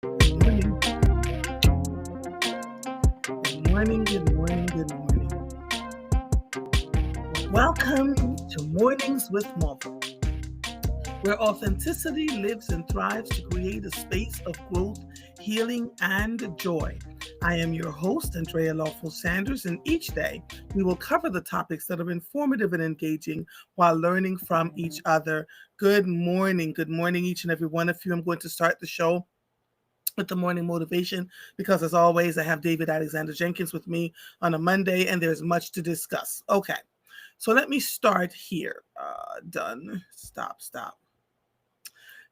Good morning. Good morning. Good morning. Good morning. Welcome to Mornings with Marvel, where authenticity lives and thrives to create a space of growth, healing, and joy. I am your host, Andrea Lawful Sanders, and each day we will cover the topics that are informative and engaging while learning from each other. Good morning. Good morning, each and every one of you. I'm going to start the show with the morning motivation because, as always, I have David Alexander Jenkins with me on a Monday, and there's much to discuss. Okay, so let me start here. Done. Stop.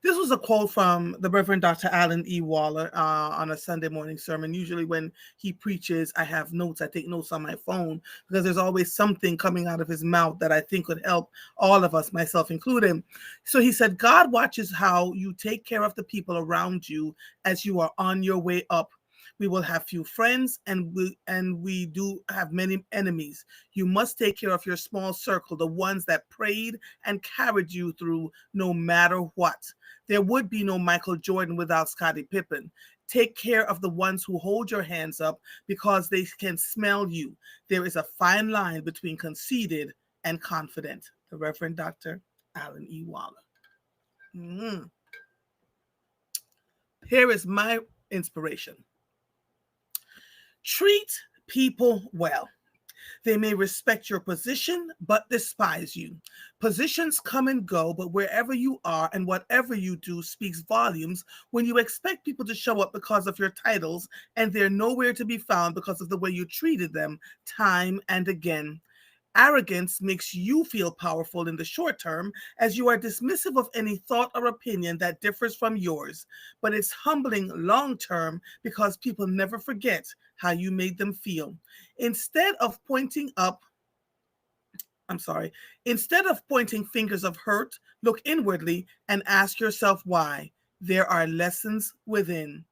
This was a quote from the Reverend Dr. Alan E. Waller on a Sunday morning sermon. Usually, when he preaches, I have notes. I take notes on my phone because there's always something coming out of his mouth that I think would help all of us, myself included. So he said, God watches how you take care of the people around you as you are on your way up. We will have few friends and we do have many enemies. You must take care of your small circle, the ones that prayed and carried you through no matter what. There would be no Michael Jordan without Scottie Pippen. Take care of the ones who hold your hands up because they can smell you. There is a fine line between conceited and confident. The Reverend Dr. Alan E. Waller. Here is my inspiration. Treat people well. They may respect your position, but despise you. Positions come and go, but wherever you are and whatever you do speaks volumes when you expect people to show up because of your titles and they're nowhere to be found because of the way you treated them time and again. Arrogance makes you feel powerful in the short term as you are dismissive of any thought or opinion that differs from yours, but it's humbling long term because people never forget how you made them feel. Instead of pointing up, Instead of pointing fingers of hurt, look inwardly and ask yourself why. There are lessons within.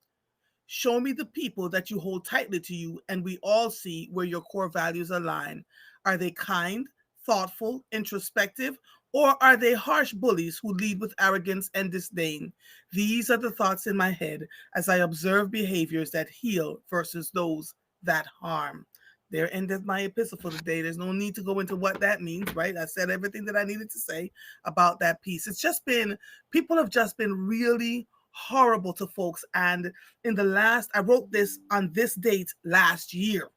Show me the people that you hold tightly to you, and we all see where your core values align. Are they kind, thoughtful, introspective, or are they harsh bullies who lead with arrogance and disdain? These are the thoughts in my head as I observe behaviors that heal versus those that harm. There ended my epistle for the day. There's no need to go into what that means, right? I said everything that I needed to say about that piece. It's just been, people have just been really horrible to folks. And I wrote this on this date last year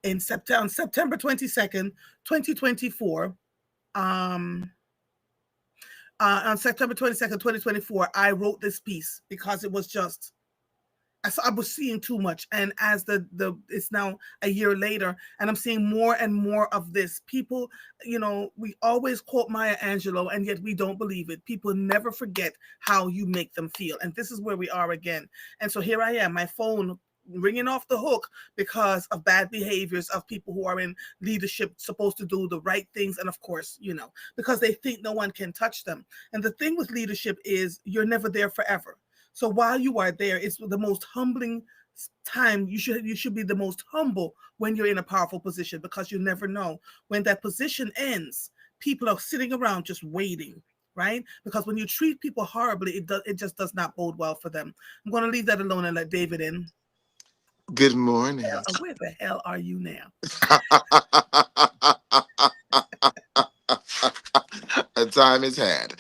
in September 22nd, 2024. Um, on September 22nd, 2024, I wrote this piece because it was just, I was seeing too much. And as it's now a year later, and I'm seeing more and more of this. People, we always quote Maya Angelou, and yet we don't believe it. People never forget how you make them feel. And this is where we are again. And so here I am, my phone ringing off the hook because of bad behaviors of people who are in leadership, supposed to do the right things. And of course, because they think no one can touch them. And the thing with leadership is you're never there forever. So while you are there, it's the most humbling time. You should be the most humble when you're in a powerful position, because you never know when that position ends. People are sitting around just waiting, right? Because when you treat people horribly, it just does not bode well for them. I'm going to leave that alone and let David in. Good morning. Where the hell are you now? A time is had.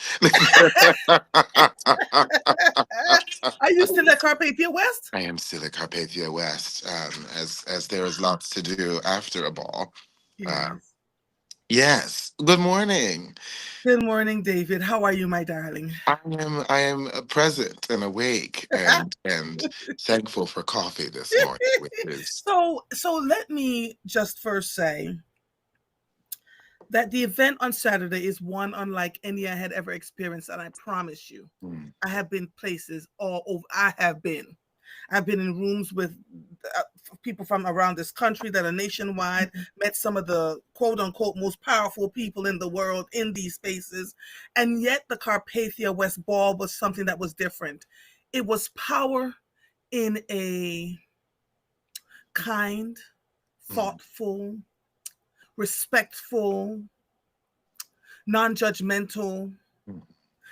Are you still at Carpathia West? I am still at Carpathia West, as there is lots to do after a ball. Uh, Yes. yes. Good morning. Good morning, David. How are you, my darling? I am present and awake and thankful for coffee this morning, which is So let me just first say that the event on Saturday is one unlike any I had ever experienced, and I promise you, mm, I have been places all over. I've been in rooms with uh, people from around this country that are nationwide, met some of the quote unquote most powerful people in the world in these spaces. And yet the Carpathia West Ball was something that was different. It was power in a kind, mm, thoughtful, respectful, non-judgmental, mm.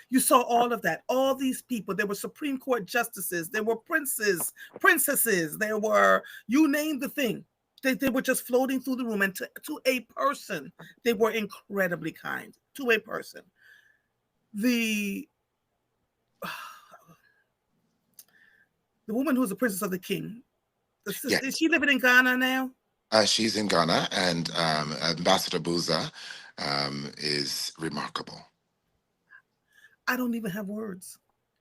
You saw all of that. All these people. There were Supreme Court justices. There were princes, princesses. There were, you name the thing. They were just floating through the room. And to a person, they were incredibly kind. To a person. The the woman who's the princess of the king, the sister, is Yes. she living in Ghana now? She's in Ghana, and Ambassador Buza is remarkable. I don't even have words.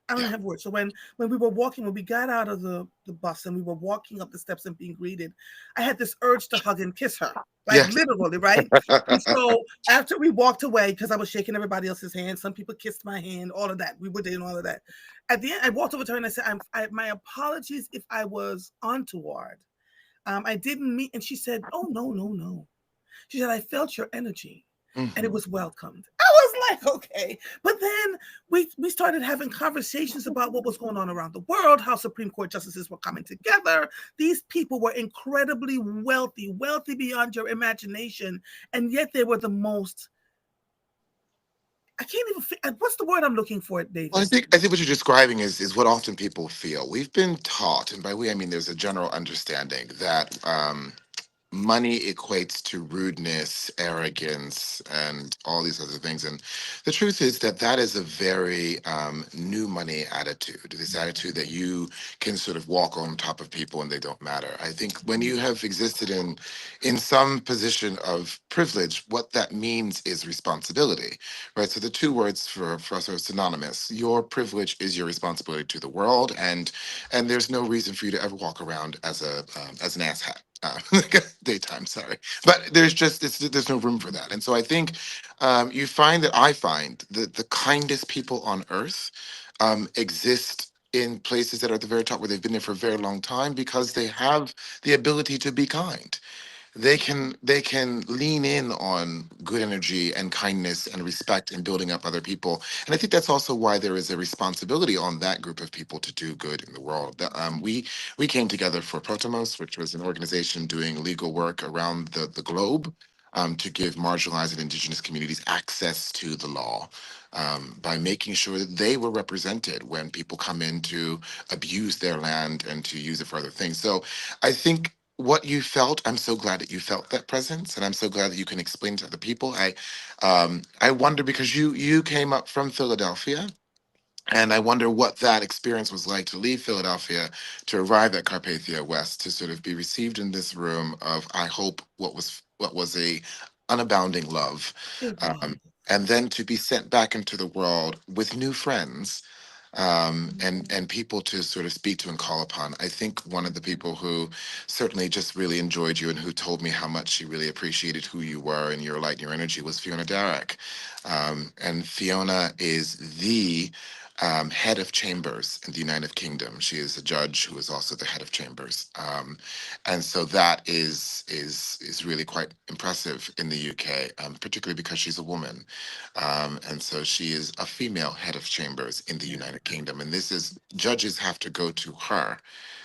I don't Yeah. have words. So when we were walking, when we got out of the bus and we were walking up the steps and being greeted, I had this urge to hug and kiss her, like Yes. literally, right? And so after we walked away, because I was shaking everybody else's hand, some people kissed my hand, all of that. We were doing all of that. At the end, I walked over to her and I said, my apologies if I was untoward. I didn't mean, and she said, oh, no, no, no. She said, I felt your energy and it Mhm. was welcomed. I was like, okay. But then we started having conversations about what was going on around the world, how Supreme Court justices were coming together. These people were incredibly wealthy, wealthy beyond your imagination. And yet they were the most, I can't even, what's the word I'm looking for, Well, David? I think what you're describing is what often people feel. We've been taught, and by we I mean there's a general understanding that money equates to rudeness, arrogance, and all these other things. And the truth is that that is a very new money attitude. This attitude that you can sort of walk on top of people and they don't matter. I think when you have existed in some position of privilege, what that means is responsibility, right? So the two words for us are synonymous. Your privilege is your responsibility to the world, and there's no reason for you to ever walk around as an asshat. Daytime, sorry, but there's no room for that, and so I think you find that I find that the kindest people on earth exist in places that are at the very top where they've been there for a very long time because they have the ability to be kind. They can lean in on good energy and kindness and respect and building up other people, and I think that's also why there is a responsibility on that group of people to do good in the world. We came together for Protomos, which was an organization doing legal work around the globe, to give marginalized and indigenous communities access to the law, by making sure that they were represented when people come in to abuse their land and to use it for other things. So I think what you felt, I'm so glad that you felt that presence, and I'm so glad that you can explain to other people. I wonder because you came up from Philadelphia, and I wonder what that experience was like to leave Philadelphia, to arrive at Carpathia West, to sort of be received in this room of, I hope, what was a unabounding love, It was. um, and then to be sent back into the world with new friends, and people to sort of speak to and call upon. I think one of the people who certainly just really enjoyed you and who told me how much she really appreciated who you were and your light and your energy was Fiona Darroch. And Fiona is the head of chambers in the United Kingdom. She is a judge who is also the head of chambers, and so that is really quite impressive in the UK, particularly because she's a woman, and so she is a female head of chambers in the Yeah. United Kingdom. And this is judges have to go to her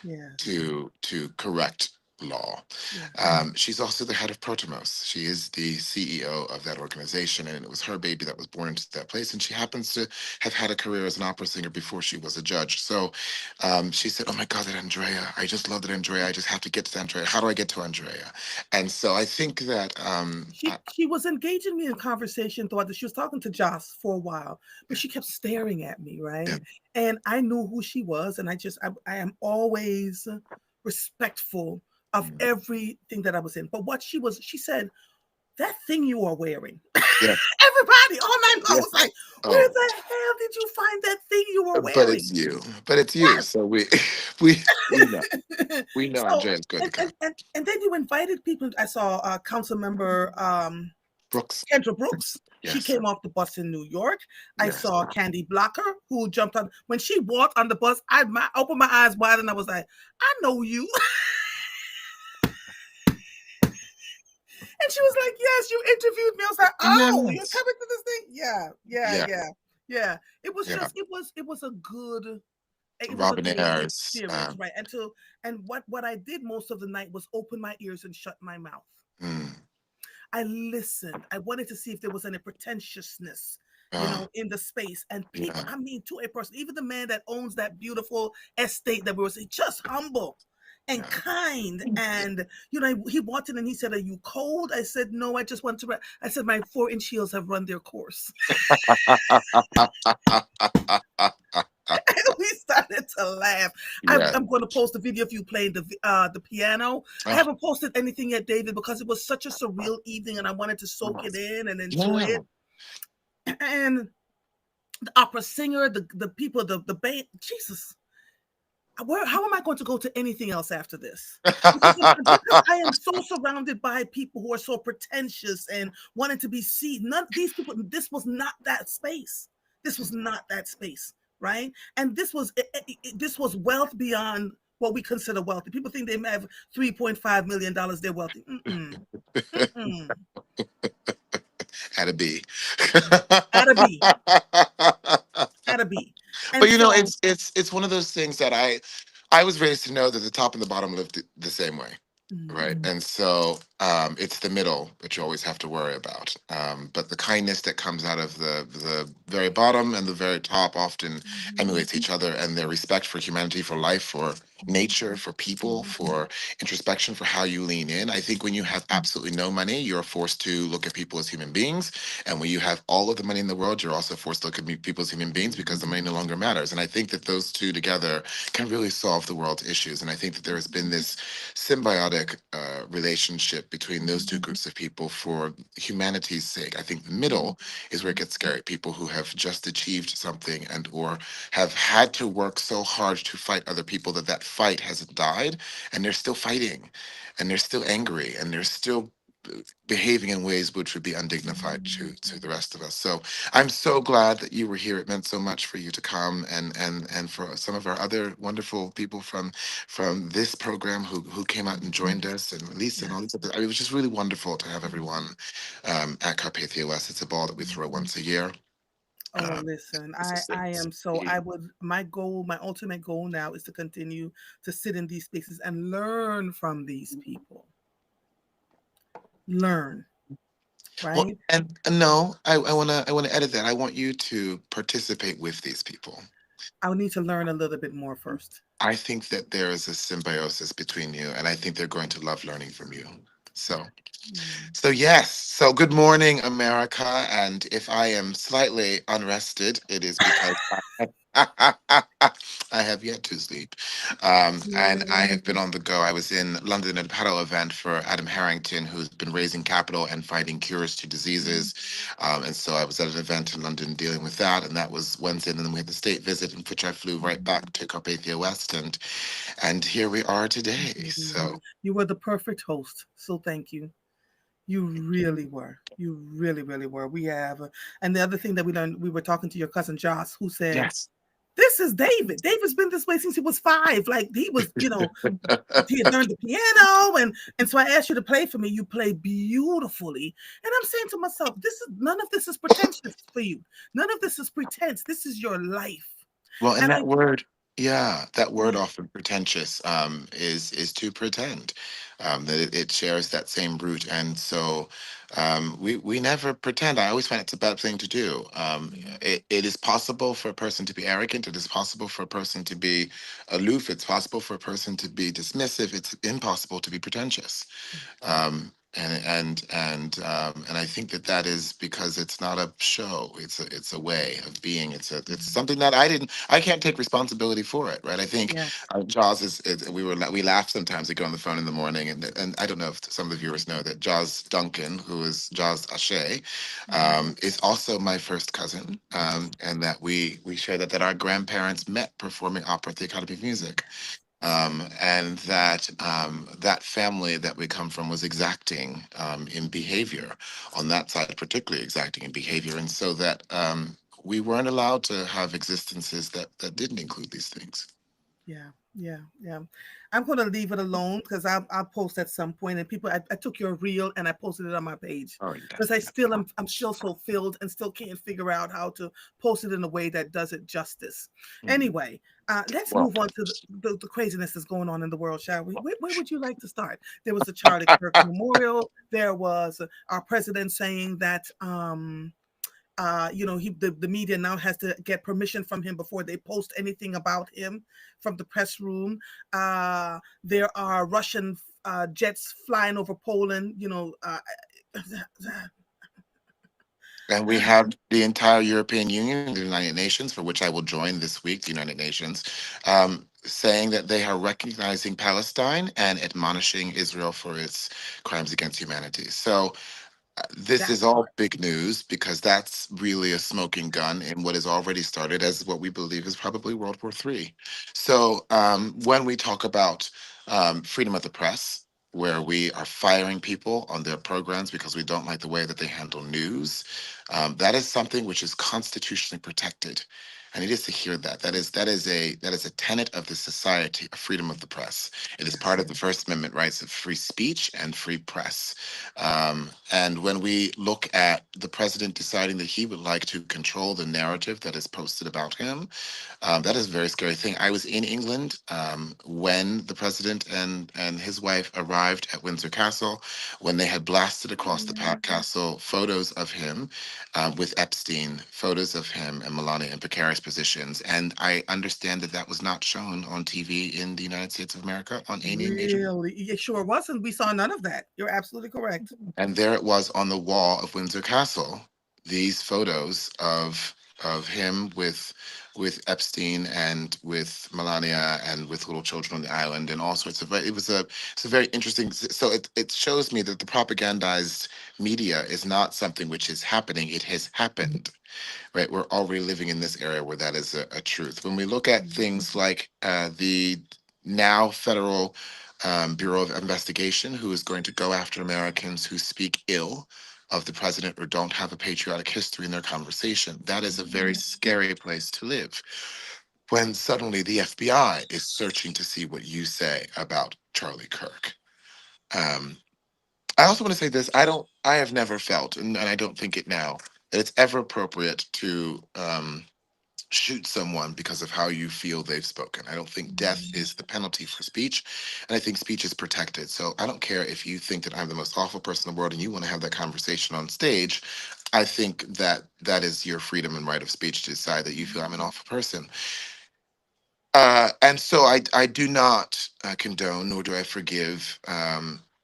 Yes. to correct law. Yeah. She's also the head of Protomos. She is the CEO of that organization, and it was her baby that was born into that place. And she happens to have had a career as an opera singer before she was a judge. So she said, "Oh my God, that Andrea! I just love that Andrea. I just have to get to Andrea. How do I get to Andrea?" And so I think that She was engaging me in conversation throughout she was talking to Joss for a while, but she kept staring at me, yeah, right? And I knew who she was, and I am always respectful of mm, everything that I was in. But she said, that thing you are wearing. yeah, Everybody all night long yeah. was like, where Oh, the hell did you find that thing you were but it's wearing? you. But it's you. So we we we know. We know So Andrea's going to come. and then you invited people. I saw council member Brooks. Kendra Brooks. She Yes. came off the bus in New York. I Yes. saw Candy Blocker, who jumped on. When she walked on the bus, opened my eyes wide and I was like, I know you. And she was like, yes, you interviewed me. I was like, oh, you're Yes. coming to this thing? Yeah, yeah, Yeah. yeah, yeah. It was Yeah. just, it was a Robin good Ayers. experience, right? And what I did most of the night was open my ears and shut my mouth. Mm, I listened. I wanted to see if there was any pretentiousness in the space. And people, Yeah. I mean, to a person, even the man that owns that beautiful estate that we were saying, just humble and Yeah. kind. And, he walked in and he said, "Are you cold?" I said, "No, I just want to, I said, my 4-inch heels have run their course." We started to laugh. Yeah. I'm going to post a video of you playing the piano. I Oh, haven't posted anything yet, David, because it was such a surreal evening and I wanted to soak it in and enjoy yeah. it. And the opera singer, the people, the band, Jesus, how am I going to go to anything else after this? Because I am so surrounded by people who are so pretentious and wanting to be seen. None these people. This was not that space. This was not that space, right? And this was wealth beyond what we consider wealthy. People think they may have $3.5 million. They're wealthy. Mm-mm. Mm-mm. Had to be. Had to be. Had to be. But And so, it's one of those things that I was raised to know that the top and the bottom lived the same way, right? mm, And so it's the middle that you always have to worry about. But the kindness that comes out of the very bottom and the very top often mhm, emulates each other, and their respect for humanity, for life, for nature, for people, for introspection, for how you lean in. I think when you have absolutely no money, you're forced to look at people as human beings, and when you have all of the money in the world, you're also forced to look at people as human beings because the money no longer matters. And I think that those two together can really solve the world's issues. And I think that there has been this symbiotic relationship between those two groups of people for humanity's sake. I think the middle is where it gets scary. People who have just achieved something and or have had to work so hard to fight other people that that fight hasn't died, and they're still fighting, and they're still angry, and they're still behaving in ways which would be undignified to the rest of us. So I'm so glad that you were here. It meant so much for you to come, and for some of our other wonderful people from this program who came out and joined us, and Lisa and all yes. these other. I mean, it was just really wonderful to have everyone at Carpathia West. It's a ball that we throw once a year. Oh, Um, listen, it's a I six. am so, my goal, my ultimate goal now is to continue to sit in these spaces and learn from these people. Learn, Well, right? and no, I wanna edit that. I want you to participate with these people. I'll need to learn a little bit more first. I think that there is a symbiosis between you, and I think they're going to love learning from you. So, Mm. so yes. So good morning, America. And if I am slightly unrested, it is because I have yet to sleep. And I have been on the go. I was in London at a paddle event for Adam Harrington, who's been raising capital and finding cures to diseases. And so I was at an event in London dealing with that. And that was Wednesday. And then we had the state visit, in which I flew right back to Carpathia West. And here we are today. So You were the perfect host, so thank you. You really were. You really, really were. And the other thing that we learned, we were talking to your cousin Joss, who said, yes. "This is David. David's been this way since he was 5. Like he was, he had learned the piano, and so I asked you to play for me. You play beautifully, and I'm saying to myself, this is none of this is pretentious for you. None of this is pretense. This is your life, Well, and and that word, yeah, that word yeah, often pretentious is to pretend that it shares that same root, and so we never pretend. I always find it's a bad thing to do. It is possible for a person to be arrogant. It is possible for a person to be aloof. It's possible for a person to be dismissive. It's impossible to be pretentious. And I think that that is because it's not a show. It's a way of being. It's something that I can't take responsibility for it, right? I think yes, Jaws is we laugh sometimes. We go on the phone in the morning, and I don't know if some of the viewers know that Jaws Duncan, who is Jaws Ashe, is also my first cousin, and that we share that our grandparents met performing opera at the Academy of Music, and that that family that we come from was exacting in behavior on that side, particularly exacting in behavior, and so that we weren't allowed to have existences that didn't include these things. yeah, yeah, yeah. I'm going to leave it alone because I'll post at some point. And people, I took your reel and I posted it on my page Oh, because I'm still so filled and still can't figure out how to post it in a way that does it justice. mm. Anyway, let's Well, move on to the craziness that's going on in the world, shall we? Where would you like to start? There was the Charlie Kirk Memorial. There was our president saying that The media now has to get permission from him before they post anything about him from the press room. There are Russian jets flying over Poland. And we have the entire European Union and the United Nations, for which I will join this week, the United Nations, saying that they are recognizing Palestine and admonishing Israel for its crimes against humanity. So this that is all big news because that's really a smoking gun in what has already started as what we believe is probably World War III. So when we talk about freedom of the press, where we are firing people on their programs because we don't like the way that they handle news, that is something which is constitutionally protected. I need us to hear that. That is a tenet of the society of freedom of the press. It is part yes. of the First Amendment rights of free speech and free press. And when we look at the president deciding that he would like to control the narrative that is posted about him, that is a very scary thing. I was in England when the president and his wife arrived at Windsor Castle, when they had blasted across the castle photos of him with Epstein, photos of him and Melania in precarious positions. And I understand that that was not shown on TV in the United States of America on any major. Really, it sure wasn't. We saw none of that. You're absolutely correct. And there it was on the wall of Windsor Castle, these photos of him with Epstein and with Melania and with little children on the island and all sorts of. It's a very interesting. So it shows me that the propagandized media is not something which is happening. It has happened, right? We're already living in this area where that is a truth. When we look at things like the now federal Bureau of Investigation, who is going to go after Americans who speak ill of the president or don't have a patriotic history in their conversation, that is a very scary place to live. When suddenly the FBI is searching to see what you say about Charlie Kirk. Um, I also want to say this: I have never felt, and I don't think it now, that it's ever appropriate to shoot someone because of how you feel they've spoken. I don't think death is the penalty for speech, and I think speech is protected. So I don't care if you think that I'm the most awful person in the world and you want to have that conversation on stage. I think that that is your freedom and right of speech to decide that you feel I'm an awful person. And so I do not condone, nor do I forgive,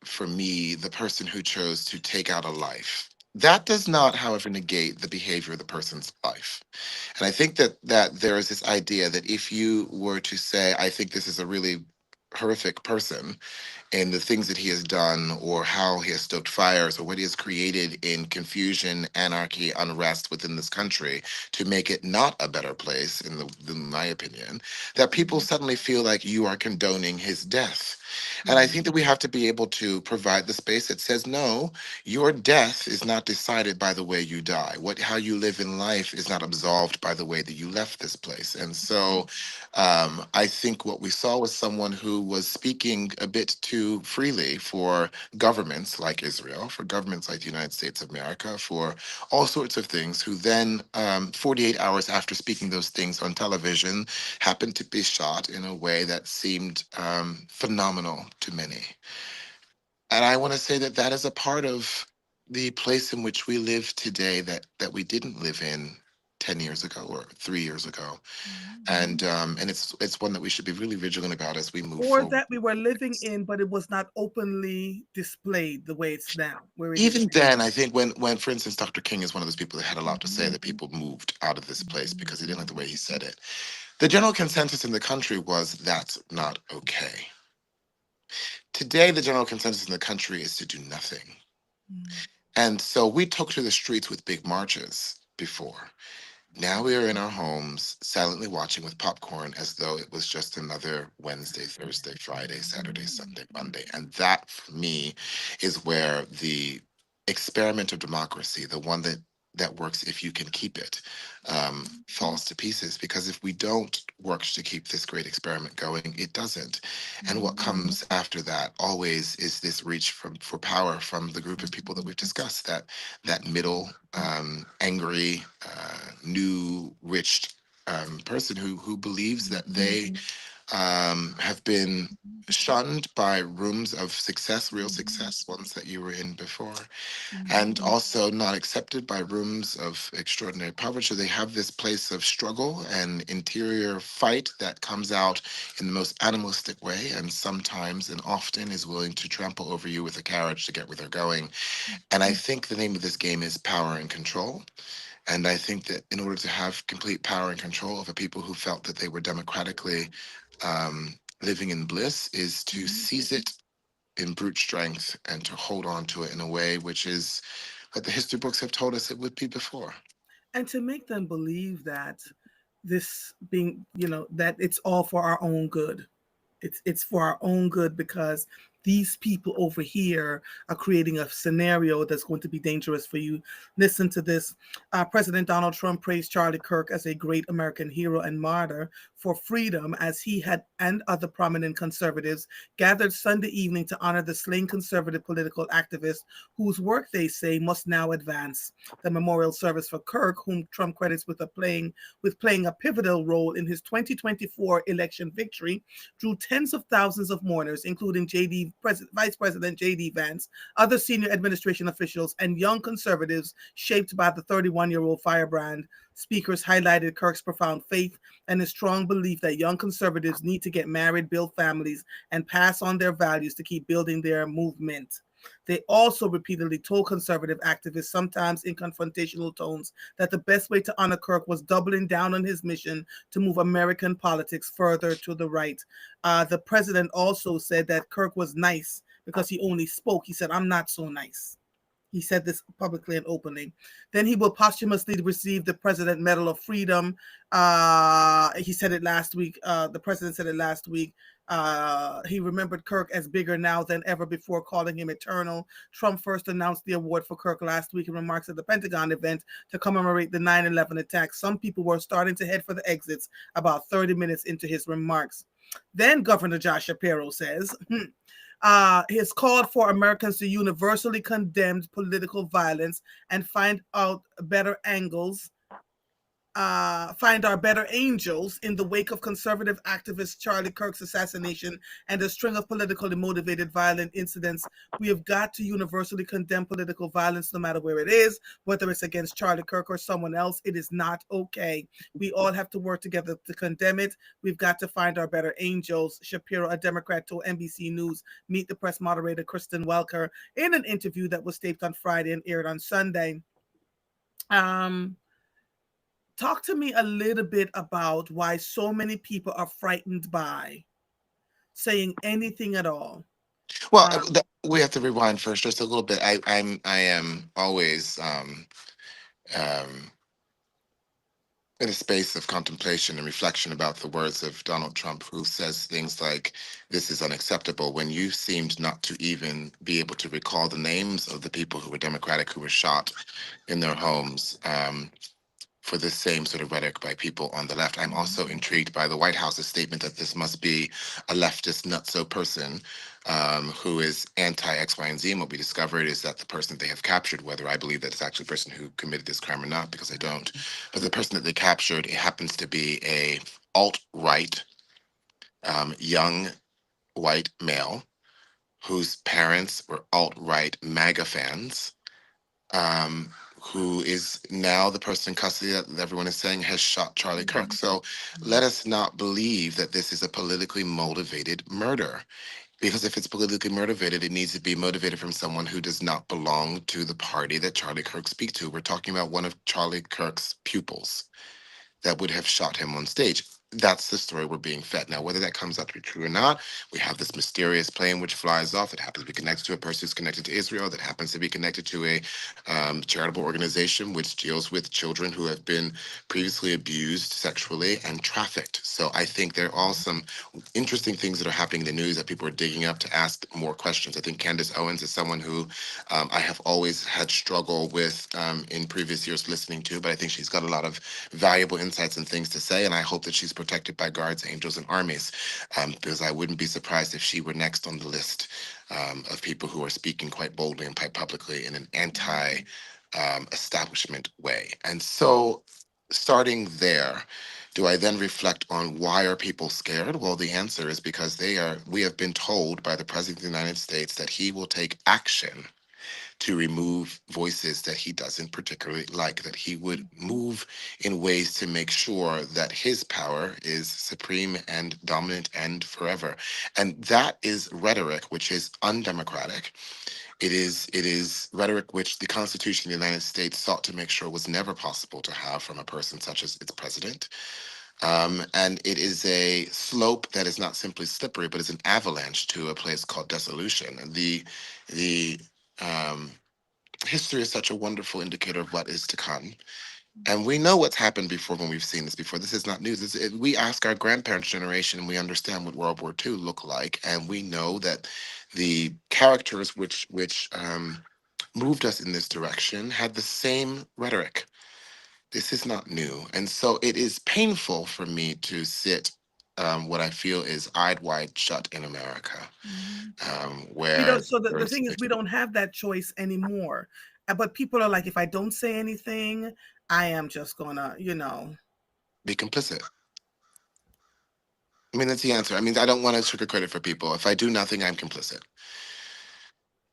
for me, the person who chose to take out a life. That does not, however, negate the behavior of the person's life. And I think that there is this idea that if you were to say, I think this is a really horrific person, and the things that he has done or how he has stoked fires or what he has created in confusion, anarchy, unrest within this country to make it not a better place, in my opinion, that people suddenly feel like you are condoning his death. And I think that we have to be able to provide the space that says, no, your death is not decided by the way you die. How you live in life is not absolved by the way that you left this place. And so I think what we saw was someone who was speaking a bit too freely for governments like Israel, for governments like the United States of America, for all sorts of things, who then, 48 hours after speaking those things on television, happened to be shot in a way that seemed phenomenal to many. And I want to say that that is a part of the place in which we live today that we didn't live in 10 years ago or 3 years ago, and it's one that we should be really vigilant about as we move Or forward. that we were living in, but it was not openly displayed the way it's now, where it is Even now. then, I think when for instance Dr. King is one of those people that had a lot to say, that people moved out of this place because they didn't like the way he said it. The general consensus in the country was that's not okay. Today, the general consensus in the country is to do nothing. And so we took to the streets with big marches before. Now we are in our homes, silently watching with popcorn as though it was just another Wednesday, Thursday, Friday, Saturday, Sunday, Monday. And that, for me, is where the experiment of democracy, the one that works if you can keep it, falls to pieces. Because if we don't work to keep this great experiment going, it doesn't. And what comes after that always is this reach for power from the group of people that we've discussed, that middle, angry, new, rich person who believes that they have been shunned by rooms of success, real success, ones that you were in before, and also not accepted by rooms of extraordinary poverty. So they have this place of struggle and interior fight that comes out in the most animalistic way, and sometimes and often is willing to trample over you with a carriage to get where they're going. And I think the name of this game is power and control. And I think that in order to have complete power and control over people who felt that they were democratically living in bliss, is to seize it in brute strength and to hold on to it in a way which is what the history books have told us it would be before. And to make them believe that this being, that it's all for our own good. It's for our own good because these people over here are creating a scenario that's going to be dangerous for you. Listen to this. President Donald Trump praised Charlie Kirk as a great American hero and martyr for freedom as he had and other prominent conservatives gathered Sunday evening to honor the slain conservative political activist whose work they say must now advance. The memorial service for Kirk, whom Trump credits with playing a pivotal role in his 2024 election victory, drew tens of thousands of mourners, including Vice President J.D. Vance, other senior administration officials, and young conservatives shaped by the 31-year-old firebrand. Speakers highlighted Kirk's profound faith and his strong belief that young conservatives need to get married, build families, and pass on their values to keep building their movement. They also repeatedly told conservative activists, sometimes in confrontational tones, that the best way to honor Kirk was doubling down on his mission to move American politics further to the right. The president also said that Kirk was nice because he only spoke. He said, "I'm not so nice." He said this publicly and openly. Then he will posthumously receive the President Medal of Freedom. He said it last week. The president said it last week. He remembered Kirk as bigger now than ever before, calling him eternal. Trump first announced the award for Kirk last week in remarks at the Pentagon event to commemorate the 9/11 attack. Some people were starting to head for the exits about 30 minutes into his remarks. Then Governor Josh Shapiro says, has called for Americans to universally condemn political violence and find our better angels in the wake of conservative activist Charlie Kirk's assassination and a string of politically motivated violent incidents. We have got to universally condemn political violence no matter where it is, whether it's against Charlie Kirk or someone else. It is not okay. We all have to work together to condemn it. We've got to find our better angels. Shapiro, a Democrat, told NBC News Meet the Press moderator Kristen Welker in an interview that was taped on Friday and aired on Sunday. Um, Talk to me a little bit about why so many people are frightened by saying anything at all. Well, Um, we have to rewind first just a little bit. I am always um, in a space of contemplation and reflection about the words of Donald Trump, who says things like, "This is unacceptable," when you seemed not to even be able to recall the names of the people who were Democratic who were shot in their homes. For this same sort of rhetoric by people on the left. I'm also intrigued by the White House's statement that this must be a leftist nutso person who is anti X, Y, and Z. And what we discovered is that the person they have captured, whether I believe that it's actually a person who committed this crime or not, because I don't, but the person that they captured, it happens to be a alt-right young white male whose parents were alt-right MAGA fans, um, who is now the person in custody that everyone is saying has shot Charlie Kirk. So let us not believe that this is a politically motivated murder. Because if it's politically motivated, it needs to be motivated from someone who does not belong to the party that Charlie Kirk speaks to. We're talking about one of Charlie Kirk's pupils that would have shot him on stage. That's the story we're being fed. Now, whether that comes out to be true or not, we have this mysterious plane which flies off. It happens to be connected to a person who's connected to Israel, that happens to be connected to a charitable organization which deals with children who have been previously abused sexually and trafficked. So I think there are all some interesting things that are happening in the news that people are digging up to ask more questions. I think Candace Owens is someone who I have always had struggle with in previous years listening to, but I think she's got a lot of valuable insights and things to say, and I hope that she's protected by guards, angels, and armies, because I wouldn't be surprised if she were next on the list of people who are speaking quite boldly and quite publicly in an anti establishment way. And so, starting there, Do I then reflect on why are people scared? Well, the answer is because we have been told by the President of the United States that he will take action to remove voices that he doesn't particularly like, that he would move in ways to make sure that his power is supreme and dominant and forever. And that is rhetoric which is undemocratic. It is rhetoric which the Constitution of the United States sought to make sure was never possible to have from a person such as its president. And it is a slope that is not simply slippery, but is an avalanche to a place called dissolution. And the um, history is such a wonderful indicator of what is to come. And we know what's happened before when we've seen this before. This is not news. We ask our grandparents' generation, and we understand what World War II looked like, and we know that the characters which moved us in this direction had the same rhetoric. This is not new, and so it is painful for me to sit. What I feel is eyed wide shut in America, Mhm. We where don't. So the there's thing is, we don't have that choice anymore. But people are like, if I don't say anything, I am just gonna, be complicit. I mean, that's the answer. I mean, I don't want to sugarcoat it for people. If I do nothing, I'm complicit.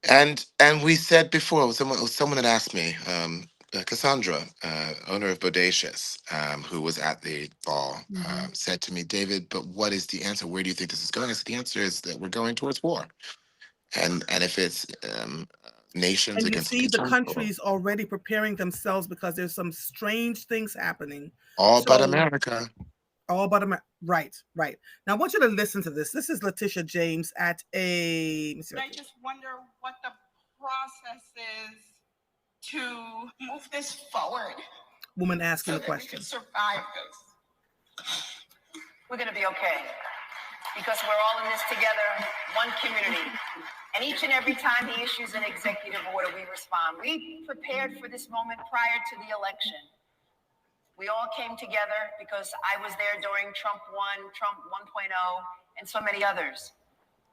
And we said before, someone had asked me, Cassandra, owner of Bodacious, who was at the ball, Mhm. said to me, David, but what is the answer? Where do you think this is going? I said, the answer is that we're going towards war. And if it's nations And you against see the nations, or countries already preparing themselves because there's some strange things happening. all but So America. all but right, right. Now I want you to listen to this. This is Letitia James at a. Let me see I just wonder what the process is to move this forward. Woman asking so the that we question. can survive this. We're going to be okay because we're all in this together, one community. And each and every time he issues an executive order, we respond. We prepared for this moment prior to the election. We all came together because I was there during Trump 1, Trump 1.0, and so many others.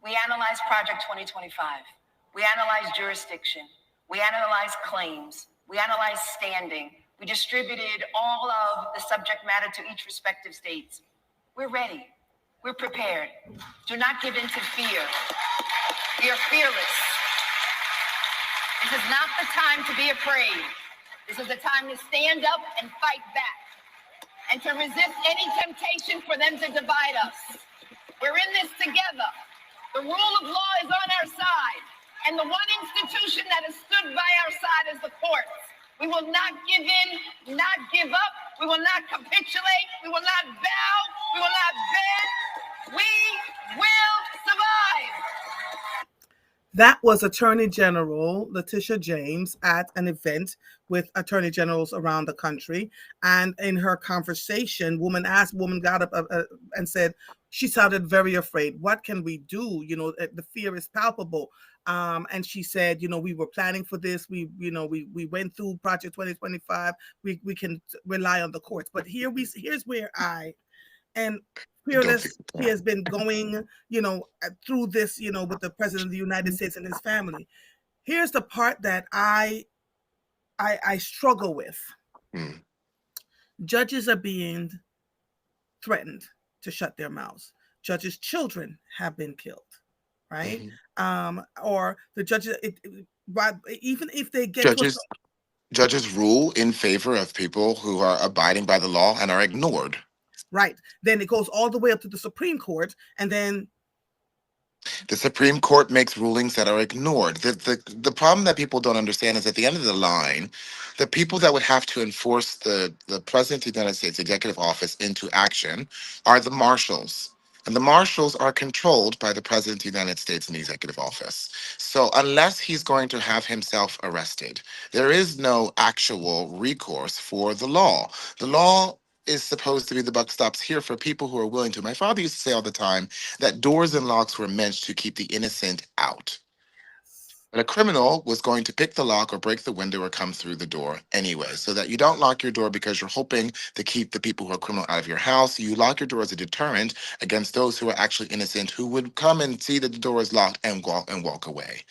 We analyzed Project 2025. We analyzed jurisdiction. We analyzed claims. We analyzed standing. We distributed all of the subject matter to each respective states. We're ready. We're prepared. Do not give in to fear. We are fearless. This is not the time to be afraid. This is the time to stand up and fight back and to resist any temptation for them to divide us. We're in this together. The rule of law is on our side, and the one institution that has stood by our side is the courts. We will not give in, not give up. We will not capitulate. We will not bow. We will not bend. We will survive. That was Attorney General Letitia James at an event with attorney generals around the country. And in her conversation, woman got up and said she sounded very afraid. What can we do? The fear is palpable. And she said, we were planning for this. We went through Project 2025. We can rely on the courts. But here's where and Don't feel Fearless, she that. has been going, through this, with the president of the United States and his family. Here's the part that I struggle with. Mm, Judges are being threatened to shut their mouths. Judges' children have been killed, right? mhm. Or the judges, even if they get to a Judges judges rule in favor of people who are abiding by the law and are ignored. right, then it goes all the way up to the Supreme Court, and then The Supreme Court makes rulings that are ignored. The problem that people don't understand is at the end of the line, the people that would have to enforce the President of the United States executive office into action are the marshals. And the marshals are controlled by the President of the United States in the executive office. So unless he's going to have himself arrested, there is no actual recourse for the law. The law is supposed to be the buck stops here for people who are willing to. My father used to say all the time that doors and locks were meant to keep the innocent out. But a criminal was going to pick the lock or break the window or come through the door anyway. So that you don't lock your door because you're hoping to keep the people who are criminal out of your house. You lock your door as a deterrent against those who are actually innocent who would come and see that the door is locked and walk away.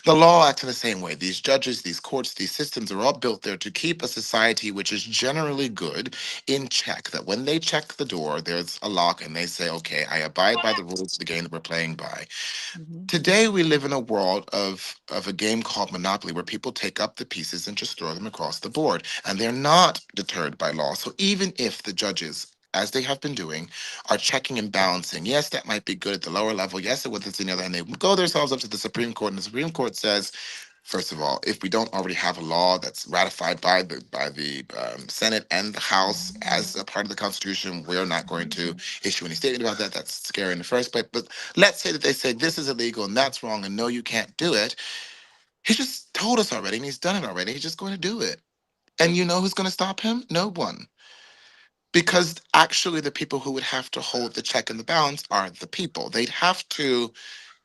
The law acts in the same way. These judges, these courts, these systems are all built there to keep a society which is generally good in check. That when they check the door, there's a lock and they say, okay, I abide by the rules of the game that we're playing by. Mhm. Today, we live in a world of a game called Monopoly where people take up the pieces and just throw them across the board. And they're not deterred by law. So even if the judges, as they have been doing, are checking and balancing, yes, that might be good at the lower level. Yes, it would at the other, and they go themselves up to the Supreme Court, and the Supreme Court says, first of all, if we don't already have a law that's ratified by the Senate and the House as a part of the Constitution, we're not going to issue any statement about that. That's scary in the first place. But let's say that they say this is illegal and that's wrong, and no, you can't do it. He just told us already, and he's done it already. He's just going to do it. And you know who's going to stop him? No one. Because actually, the people who would have to hold the check and the balance are the people. They'd have to,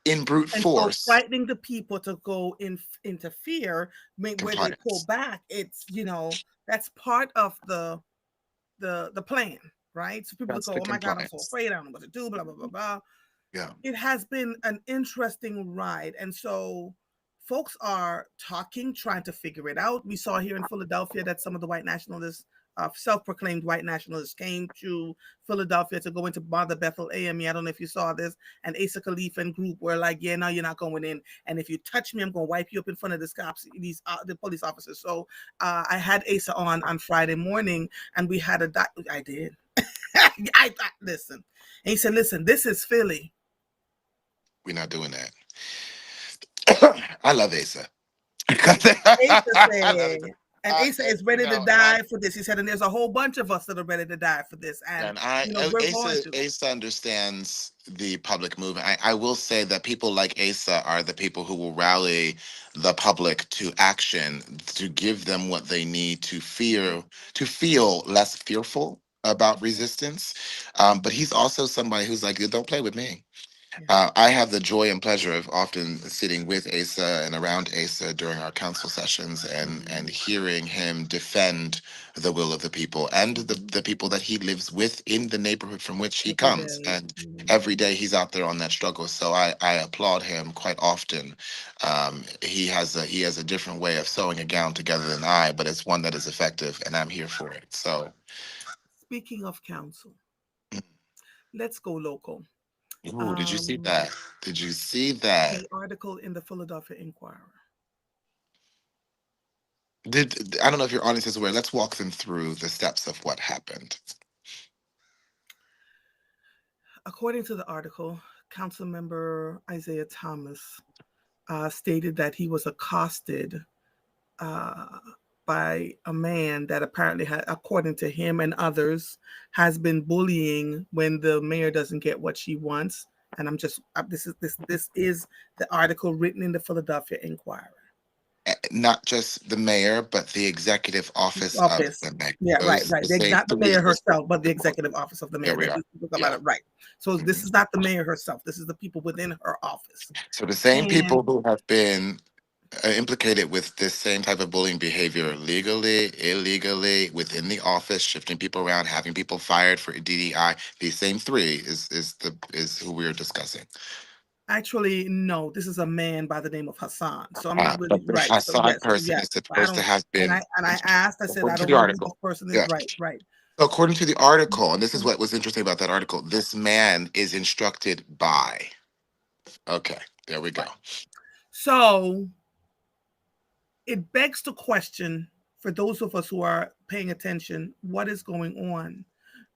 in brute And so force, frightening the people to go in interfere where they pull compliance. back, it's that's part of the plan, right? So people That's go, the oh my God, I'm so compliance. afraid, I don't know what to do, blah blah blah blah. Yeah. It has been an interesting ride. And so folks are talking, trying to figure it out. We saw here in Philadelphia that some of the white nationalists, self-proclaimed white nationalists, came to Philadelphia to go into Mother Bethel AME. I don't know if you saw this. And Asa Khalifa and group were like, yeah, no, you're not going in. And if you touch me, I'm going to wipe you up in front of the police officers. So I had Asa on Friday morning, and we had I did. I listen. And he said, listen, this is Philly. We're not doing that. I love Asa. Asa That is, said, and Asa is you ready to know, and die for this. He said, and there's a whole bunch of us that are ready to die for this. And, we're going to. Asa understands the public movement. I will say that people like Asa are the people who will rally the public to action to give them what they need to feel less fearful about resistance. But he's also somebody who's like, don't play with me. Yeah. I have the joy and pleasure of often sitting with Asa and around Asa during our council sessions and hearing him defend the will of the people and the people that he lives with in the neighborhood from which he Every comes. day. And every day he's out there on that struggle. So I applaud him quite often. He has a different way of sewing a gown together than I, but it's one that is effective, and I'm here for it. So, Speaking of council, let's go local. ooh, did you see Um, that? Did you see that? the article in the Philadelphia Inquirer. I don't know if your audience is aware. Let's walk them through the steps of what happened. According to the article, Council Member Isaiah Thomas stated that he was accosted uh, by a man that apparently had, according to him and others, has been bullying when the mayor doesn't get what she wants. And I'm just this is the article written in the Philadelphia Inquirer. Not just the mayor, but the executive office of Office. the mayor. Yeah, right, Those right. the same Not the three. mayor herself, but the executive office of the There mayor. we That are. we spoke about Yeah. it, right? So this Mhm. is not the mayor herself. This is the people within her office. So the same people And who have been implicated with this same type of bullying behavior legally, illegally, within the office, shifting people around, having people fired for DDI. These same three is who we are discussing. actually, no, this is a man by the name of Hassan. So I'm not really But the right. So Assad yes, so person yes. is I supposed to don't. have been, And I asked. I said I according to don't the know who article. this person is. Yeah. Right, right. So according to the article, and this is what was interesting about that article, this man is instructed by. Okay, there we go. Right. So it begs the question for those of us who are paying attention: what is going on?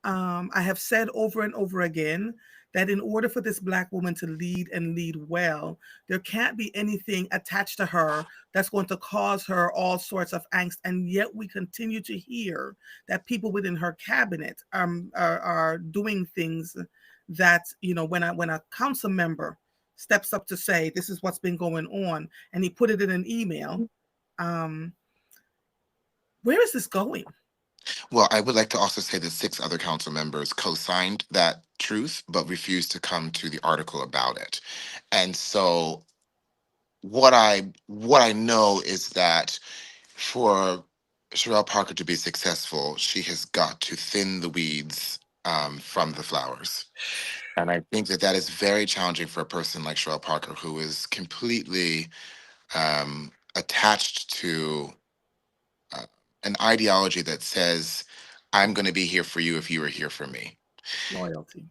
I have said over and over again that in order for this Black woman to lead and lead well, there can't be anything attached to her that's going to cause her all sorts of angst. And yet we continue to hear that people within her cabinet are doing things that, when a council member steps up to say, this is what's been going on, and he put it in an email, um, where is this going? Well, I would like to also say that 6 other council members co-signed that truth, but refused to come to the article about it. And so what I know is that for Sherelle Parker to be successful, she has got to thin the weeds from the flowers. And I think that that is very challenging for a person like Sherelle Parker, who is completely attached to uh, an ideology that says, I'm going to be here for you if you are here for me, Loyalty.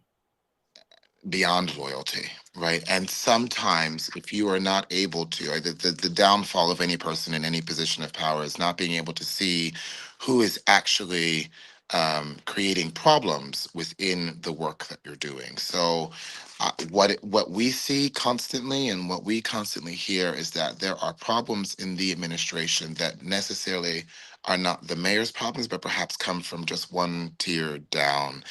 beyond loyalty, right? And sometimes, if you are not able to, like the downfall of any person in any position of power is not being able to see who is actually creating problems within the work that you're doing. So, what we see constantly and what we constantly hear is that there are problems in the administration that necessarily are not the mayor's problems, but perhaps come from just one tier down,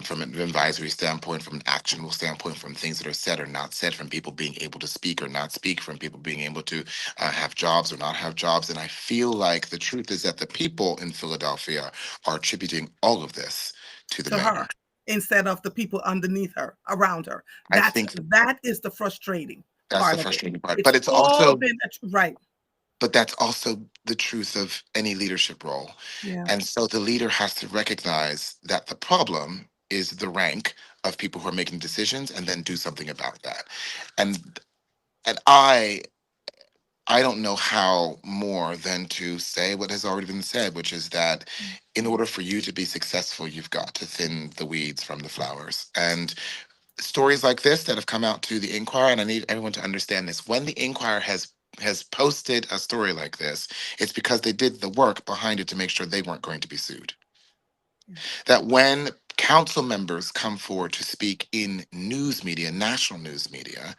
from an advisory standpoint, from an actionable standpoint, from things that are said or not said, from people being able to speak or not speak, from people being able to have jobs or not have jobs. And I feel like the truth is that the people in Philadelphia are attributing all of this to the To mayor. her instead of the people underneath her, around her. I That's think that is the frustrating that's the part of it. frustrating part. It's But it's all also been right. but that's also the truth of any leadership role. Yeah. And so the leader has to recognize that the problem is the rank of people who are making decisions and then do something about that. And and I don't know how more than to say what has already been said, which is that in order for you to be successful, you've got to thin the weeds from the flowers. And stories like this that have come out to the Inquirer, and I need everyone to understand this. When the Inquirer has posted a story like this, it's because they did the work behind it to make sure they weren't going to be sued. That when council members come forward to speak in news media, national news media,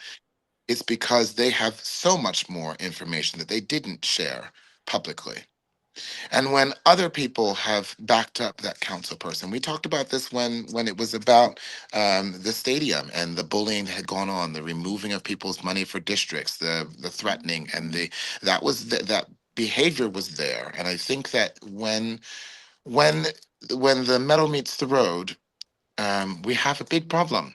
it's because they have so much more information that they didn't share publicly. And when other people have backed up that council person, we talked about this when it was about the stadium and the bullying that had gone on, the removing of people's money for districts, the threatening, and the that behavior was there. And I think that when when the metal meets the road, we have a big problem.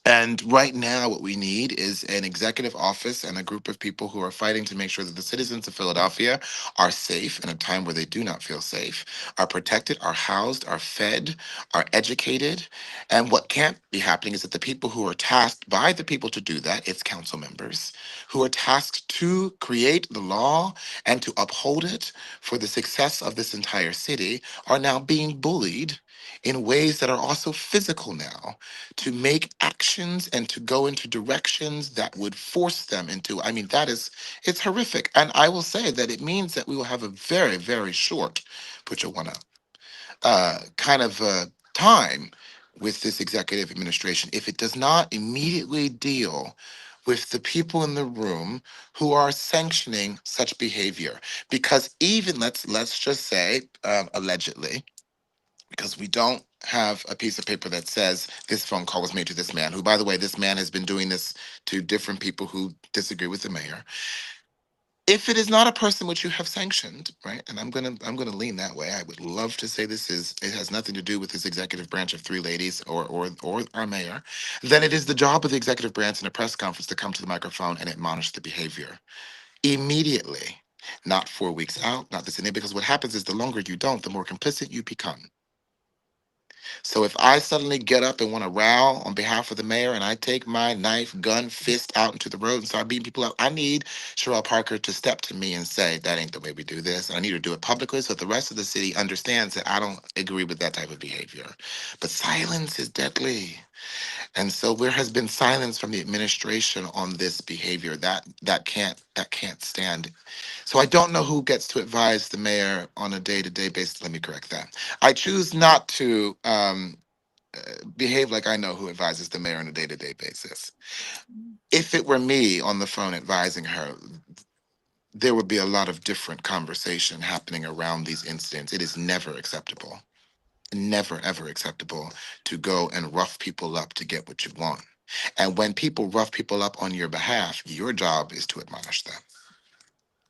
And right now, what we need is an executive office and a group of people who are fighting to make sure that the citizens of Philadelphia are safe in a time where they do not feel safe, are protected, are housed, are fed, are educated. And what can't be happening is that the people who are tasked by the people to do that, it's council members, who are tasked to create the law and to uphold it for the success of this entire city, are now being bullied in ways that are also physical now, to make actions and to go into directions that would force them into, I mean, it's horrific. And I will say that it means that we will have a very, very short, put your one up, kind of time with this executive administration if it does not immediately deal with the people in the room who are sanctioning such behavior. Because even let's just say, allegedly, because we don't have a piece of paper that says this phone call was made to this man, who, by the way, this man has been doing this to different people who disagree with the mayor. If it is not a person which you have sanctioned, right? And I'm gonna lean that way. I would love to say it has nothing to do with this executive branch of three ladies or our mayor. Then it is the job of the executive branch in a press conference to come to the microphone and admonish the behavior immediately. Not 4 weeks out, not this and that, because what happens is the longer you don't, the more complicit you become. So if I suddenly get up and want to row on behalf of the mayor and I take my knife, gun, fist out into the road and start beating people up, I need Sherelle Parker to step to me and say, that ain't the way we do this. And I need her to do it publicly so that the rest of the city understands that I don't agree with that type of behavior. But silence is deadly. And so there has been silence from the administration on this behavior that can't stand. So I don't know who gets to advise the mayor on a day-to-day basis. Let me correct that. I choose not to behave like I know who advises the mayor on a day-to-day basis. If it were me on the phone advising her, there would be a lot of different conversation happening around these incidents. It is never acceptable, never ever acceptable to go and rough people up to get what you want. And when people rough people up on your behalf, your job is to admonish them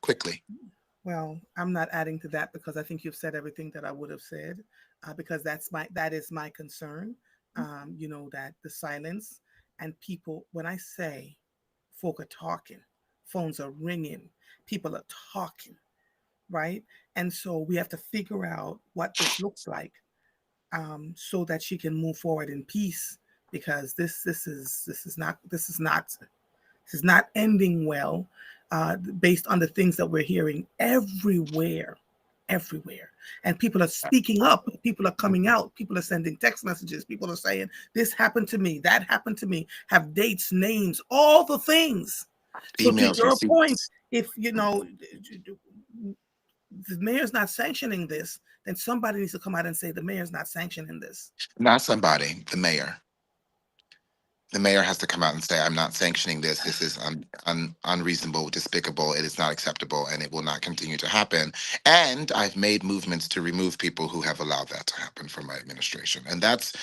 quickly. Well, I'm not adding to that because I think you've said everything that I would have said. Because that is my concern. That the silence and people. When I say folk are talking, phones are ringing, people are talking, right? And so we have to figure out what this looks like, so that she can move forward in peace, because this is not ending well, based on the things that we're hearing everywhere. And people are speaking up, people are coming out, people are sending text messages, people are saying, this happened to me, that happened to me, have dates, names, all the things. So to Emails, your point, receipts. if the mayor's not sanctioning this, then somebody needs to come out and say the mayor's not sanctioning this. Not somebody, the mayor. The mayor has to come out and say, I'm not sanctioning this. This is unreasonable, despicable. It is not acceptable, and it will not continue to happen. And I've made movements to remove people who have allowed that to happen from my administration. And that's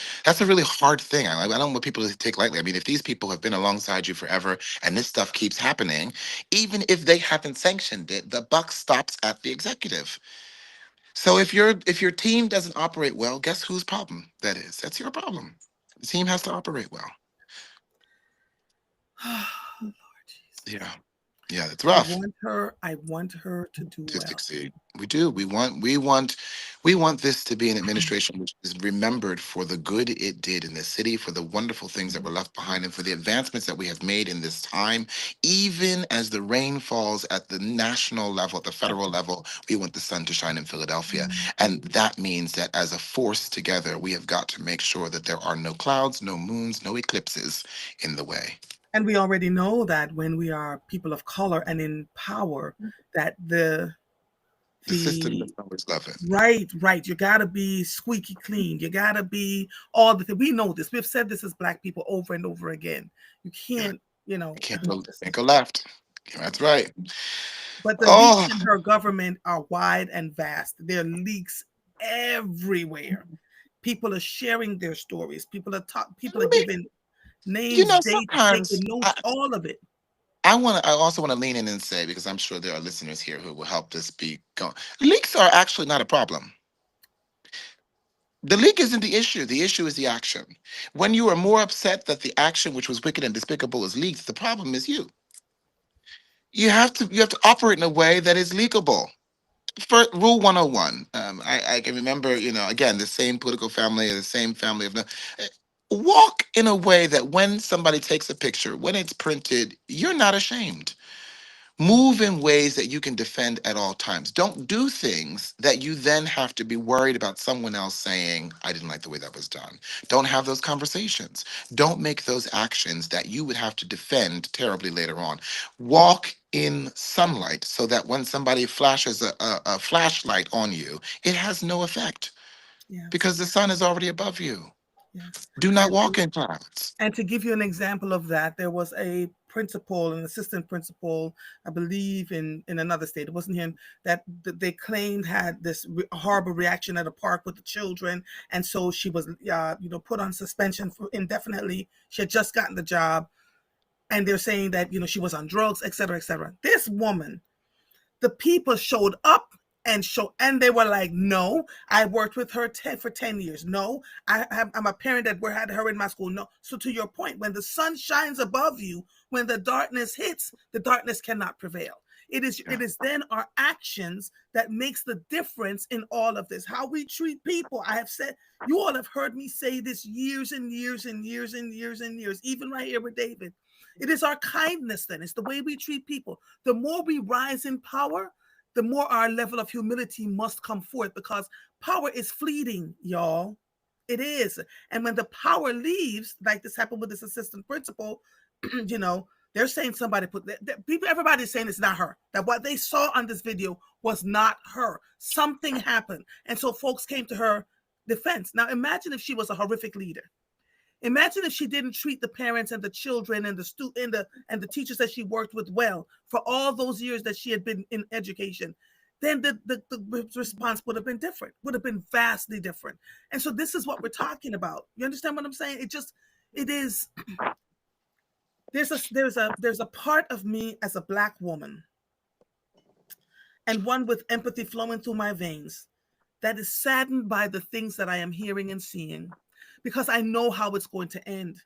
a really hard thing. I don't want people to take lightly. I mean, if these people have been alongside you forever and this stuff keeps happening, even if they haven't sanctioned it, the buck stops at the executive. So if your team doesn't operate well, guess whose problem that is? That's your problem. The team has to operate well. Lord Jesus. Yeah. Yeah, it's I rough want her. I want her to do to well. succeed. We do. We want this to be an administration which is remembered for the good it did in the city, for the wonderful things that were left behind, and for the advancements that we have made in this time. Even as the rain falls at the national level, at the federal level, we want the sun to shine in Philadelphia. And that means that as a force together, we have got to make sure that there are no clouds, no moons, no eclipses in the way. And we already know that when we are people of color and in power, that The system the doesn't always love it. right. You gotta be squeaky clean. You gotta be all the things. We know this. We've said this as Black people over and over again. You Yeah. can't, You can't go left. That's right. but the leaks Oh, in her government are wide and vast. There are leaks everywhere. People are sharing their stories. People are let me, giving names, dates, sometimes taking notes, all of it. I also want to lean in and say, because I'm sure there are listeners here who will help this be going. Leaks are actually not a problem. The leak isn't the issue. The issue is the action. When you are more upset that the action, which was wicked and despicable, is leaked, the problem is you. You have to operate in a way that is leakable. For rule 101, I can remember, again, the same political family, the same family of walk in a way that when somebody takes a picture, when it's printed, you're not ashamed. Move in ways that you can defend at all times. Don't do things that you then have to be worried about someone else saying, I didn't like the way that was done. Don't have those conversations. Don't make those actions that you would have to defend terribly later on. Walk in sunlight so that when somebody flashes a flashlight on you, it has no effect Yes, because the sun is already above you. yes. Do not And walk in clouds. And to give you an example of that, there was a principal, an assistant principal, I believe in another state. It wasn't him that they claimed had this horrible reaction at a park with the children, and so she was, put on suspension for indefinitely. She had just gotten the job, and they're saying that she was on drugs, et cetera, et cetera. This woman, the people showed up and they were like, no, I worked with her for 10 years. No, I'm a parent that had her in my school. No. So to your point, when the sun shines above you, when the darkness hits, the darkness cannot prevail. it is Yeah. it is then our actions that makes the difference in all of this, how we treat people. I have said, you all have heard me say this years and years and years and years and years, even right here with David. It is our kindness, then it's the way we treat people. The more we rise in power, the more our level of humility must come forth, because power is fleeting, y'all. It is. And when the power leaves, like this happened with this assistant principal, you know, they're saying somebody people, everybody's saying it's not her. That what they saw on this video was not her. Something happened. And so folks came to her defense. Now imagine if she was a horrific leader. Imagine if she didn't treat the parents and the children and the teachers that she worked with well for all those years that she had been in education. Then the response would have been different, would have been vastly different. And so this is what we're talking about. You understand what I'm saying? It is. There's a part of me as a Black woman, and one with empathy flowing through my veins, that is saddened by the things that I am hearing and seeing, because I know how it's going to end.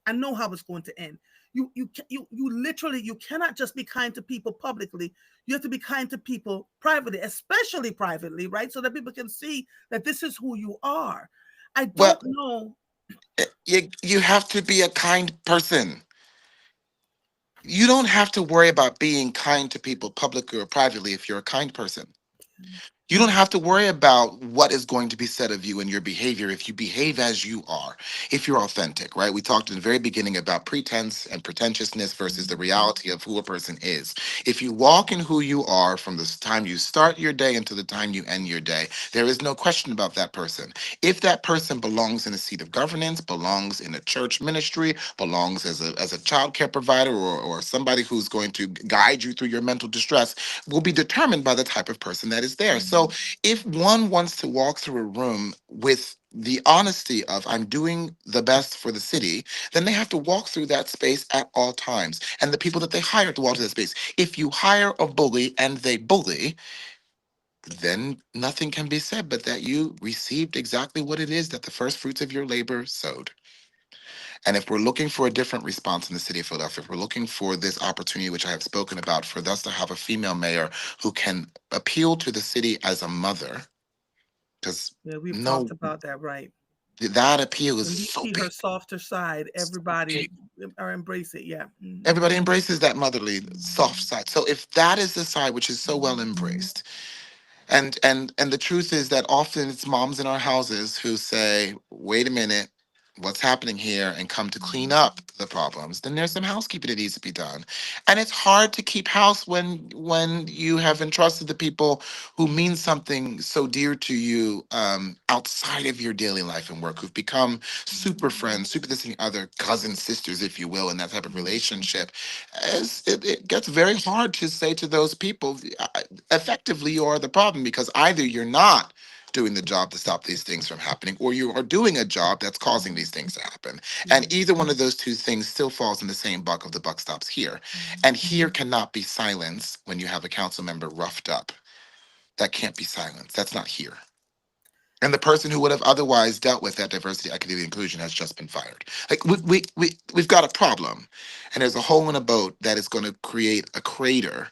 I know how it's going to end. You literally, you cannot just be kind to people publicly. You have to be kind to people privately, especially privately, right? So that people can see that this is who you are. I Well, don't know. you have to be a kind person. You don't have to worry about being kind to people publicly or privately if you're a kind person. You don't have to worry about what is going to be said of you and your behavior if you behave as you are, if you're authentic, right? We talked in the very beginning about pretense and pretentiousness versus the reality of who a person is. If you walk in who you are from the time you start your day until the time you end your day, there is no question about that person. If that person belongs in a seat of governance, belongs in a church ministry, belongs as a child care provider or somebody who's going to guide you through your mental distress, will be determined by the type of person that is there. So if one wants to walk through a room with the honesty of I'm doing the best for the city, then they have to walk through that space at all times. And the people that they hire to walk through that space. If you hire a bully and they bully, then nothing can be said but that you received exactly what it is that the first fruits of your labor sowed. And if we're looking for a different response in the city of Philadelphia, if we're looking for this opportunity, which I have spoken about, for us to have a female mayor who can appeal to the city as a mother, because Yeah, we've talked no, about that, right? that appeal is When you so see her big. softer side, So everybody big. or embrace it. Yeah. Everybody embraces that motherly soft side. So if that is the side which is so well embraced, and the truth is that often it's moms in our houses who say, wait a minute, what's happening here, and come to clean up the problems, then there's some housekeeping that needs to be done. And it's hard to keep house when you have entrusted the people who mean something so dear to you, outside of your daily life and work, who've become super friends, super this and the other, cousins, sisters, if you will, in that type of relationship. As it gets very hard to say to those people, effectively you are the problem, because either you're not doing the job to stop these things from happening, or you are doing a job that's causing these things to happen. Yeah. And either one of those two things still falls in the same buck of the buck stops here. And here cannot be silence when you have a council member roughed up. That can't be silence. That's not here. And the person who would have otherwise dealt with that diversity, equity, and inclusion has just been fired. Like we've got a problem, and there's a hole in a boat that is going to create a crater,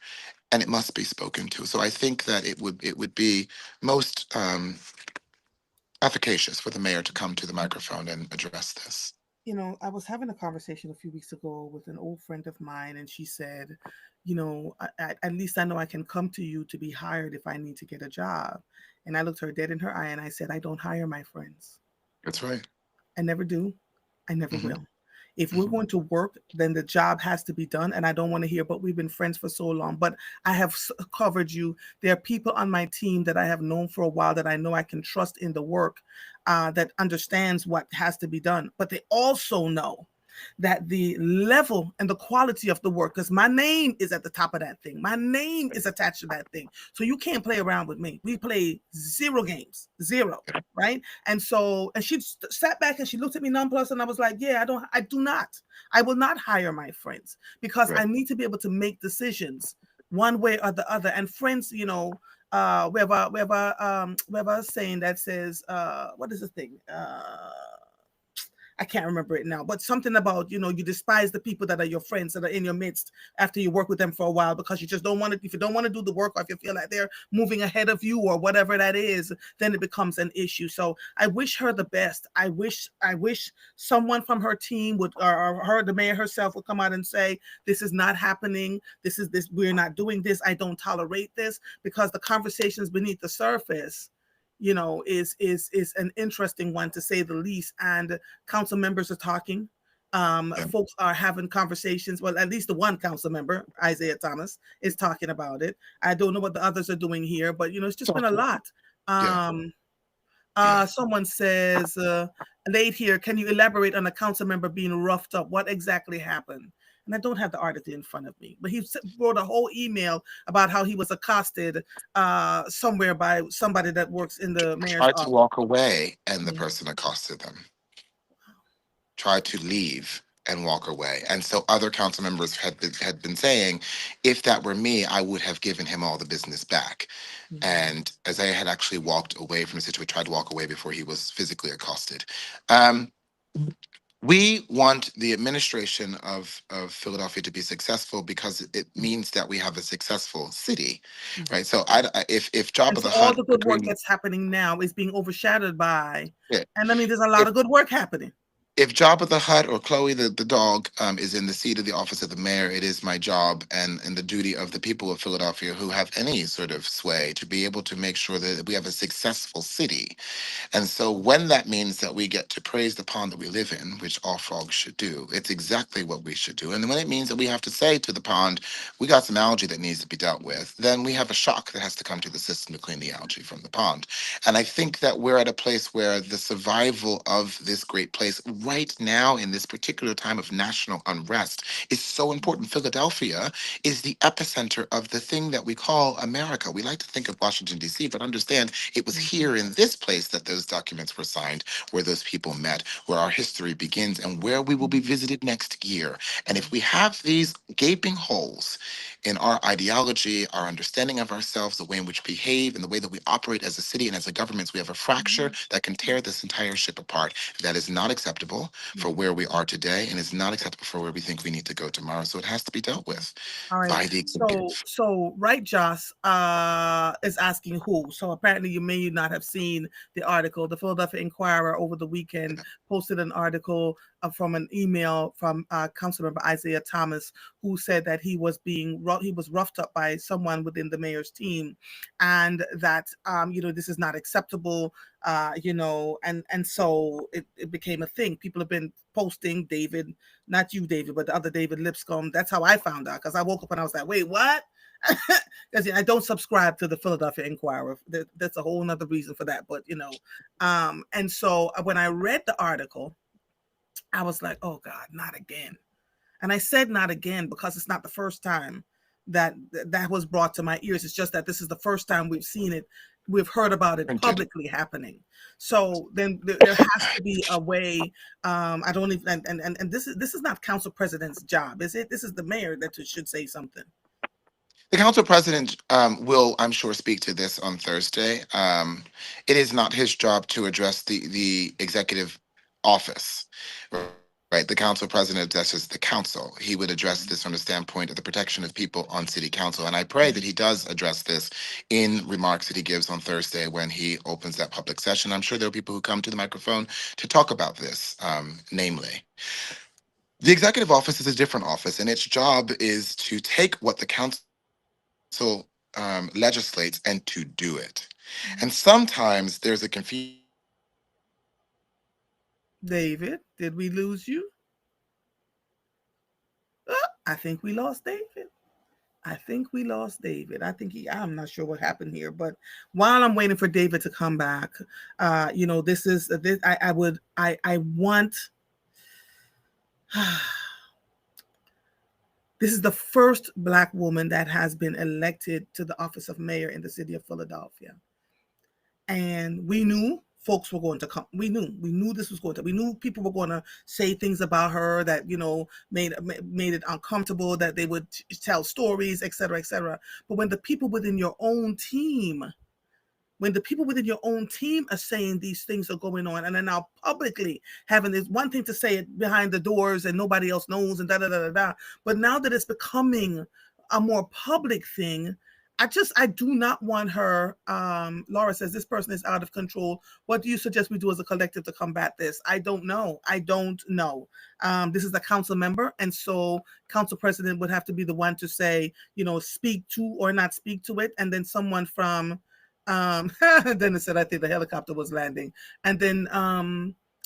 and it must be spoken to. So I think that it would be most efficacious for the mayor to come to the microphone and address this. I was having a conversation a few weeks ago with an old friend of mine, and she said, at least I know I can come to you to be hired if I need to get a job. And I looked her dead in her eye and I said, I don't hire my friends. That's right. I never do. I never Hmm. will. If we're Hmm. going to work, then the job has to be done. And I don't want to hear, but we've been friends for so long. But I have covered you. There are people on my team that I have known for a while that I know I can trust in the work, that understands what has to be done. But they also know that the level and the quality of the work, because my name is at the top of that thing. My name is attached to that thing. So you can't play around with me. We play zero games, zero, right? And she sat back and she looked at me nonplussed, and I was like, yeah, I will not hire my friends because Right. I need to be able to make decisions one way or the other. And friends, we have a saying that says, what is the thing? I can't remember it now, but something about, you despise the people that are your friends that are in your midst after you work with them for a while, because you just don't want to, if you don't want to do the work, or if you feel like they're moving ahead of you or whatever that is, then it becomes an issue. So I wish her the best. I wish someone from her team would, or her, the mayor herself, would come out and say, this is not happening. We're not doing this. I don't tolerate this, because the conversations beneath the surface, is an interesting one, to say the least. And council members are talking. Yeah. Folks are having conversations. Well, at least the one council member, Isaiah Thomas, is talking about it. I don't know what the others are doing here, but it's just been a Talking. lot. Yeah. Um, Yeah. Someone says, late here, can you elaborate on a council member being roughed up? What exactly happened? And I don't have the article in front of me, but he wrote a whole email about how he was accosted somewhere by somebody that works in the mayor's Tried to office. walk away, and the Yeah. person accosted them. Tried to leave and walk away. And so other council members had been saying, if that were me, I would have given him all the business back. Mhm. And Isaiah had actually walked away from the situation, tried to walk away before he was physically accosted. Um, We want the administration of Philadelphia to be successful because it means that we have a successful city, Mhm. right? So if Job And of so the all Hutt the good work agreement, that's happening now is being overshadowed by, yeah, and I mean, there's a lot if of good work happening. if Job of the Hutt or Chloe the dog is in the seat of the office of the mayor, it is my job and the duty of the people of Philadelphia who have any sort of sway to be able to make sure that we have a successful city. And so when that means that we get to praise the pond that we live in, which all frogs should do, it's exactly what we should do. And when it means that we have to say to the pond, we got some algae that needs to be dealt with, then we have a shock that has to come to the system to clean the algae from the pond. And I think that we're at a place where the survival of this great place right now in this particular time of national unrest is so important. Philadelphia is the epicenter of the thing that we call America. We like to think of Washington, D.C., but understand it was Mhm. here in this place that those documents were signed, where those people met, where our history begins, and where we will be visited next year. And if we have these gaping holes in our ideology, our understanding of ourselves, the way in which we behave, and the way that we operate as a city and as a government, we have a fracture that can tear this entire ship apart. That is not acceptable for where we are today, and it's not acceptable for where we think we need to go tomorrow. So it has to be dealt with All right. by the So, executive. right, Joss is asking who. So apparently, you may not have seen the article. The Philadelphia Inquirer over the weekend posted an article from an email from Councilmember Isaiah Thomas, who said that he was he was roughed up by someone within the mayor's team, and that this is not acceptable. And so it became a thing. People have been posting David, not you, David, but the other David Lipscomb. That's how I found out, because I woke up and I was like, wait, what? Because I don't subscribe to the Philadelphia Inquirer. That's a whole nother reason for that. But and so when I read the article, I was like, oh God, not again. And I said not again because it's not the first time that was brought to my ears. It's just that this is the first time we've seen it. We've heard about it Printed. publicly happening. So then there has to be a way. I don't even, and this is not council president's job, is it? This is the mayor that should say something. The council president will, I'm sure, speak to this on Thursday. It is not his job to address the executive office, right? The council president addresses the council. He would address this from the standpoint of the protection of people on city council. And I pray that he does address this in remarks that he gives on Thursday when he opens that public session. I'm sure there are people who come to the microphone to talk about this, namely. The executive office is a different office, and its job is to take what the council legislates and to do it. And sometimes there's a confusion between the executive office and the legislature. David, did we lose you? I think we lost David. I think we lost David. I'm not sure what happened here, but while I'm waiting for David to come back, this is this. I want. This is the first Black woman that has been elected to the office of mayor in the city of Philadelphia. And we knew folks were going to come. We knew this was going to. We knew people were going to say things about her that made it uncomfortable. That they would tell stories, etc., etc. But when the people within your own team are saying these things are going on, and are now publicly having this, one thing to say it behind the doors and nobody else knows, and da da da da da. But now that it's becoming a more public thing, I do not want her. Laura says this person is out of control. What do you suggest we do as a collective to combat this? I don't know. This is a council member, and so council president would have to be the one to say, speak to or not speak to it, and then someone from Dennis said, I think the helicopter was landing. And then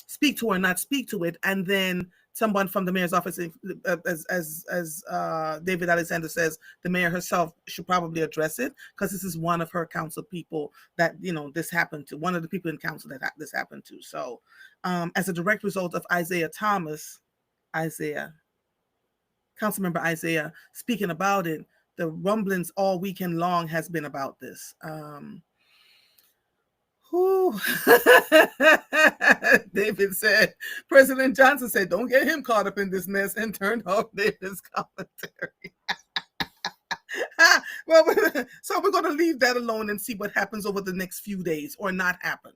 speak to or not speak to it. And then someone from the mayor's office, as David Alexander says, the mayor herself should probably address it, because this is one of her council people that, this happened to, one of the people in council that this happened to. So as a direct result of Councilmember Isaiah speaking about it, the rumblings all weekend long has been about this. David said, President Johnson said, don't get him caught up in this mess, and turned off David's commentary. Well, so we're going to leave that alone and see what happens over the next few days, or not happen,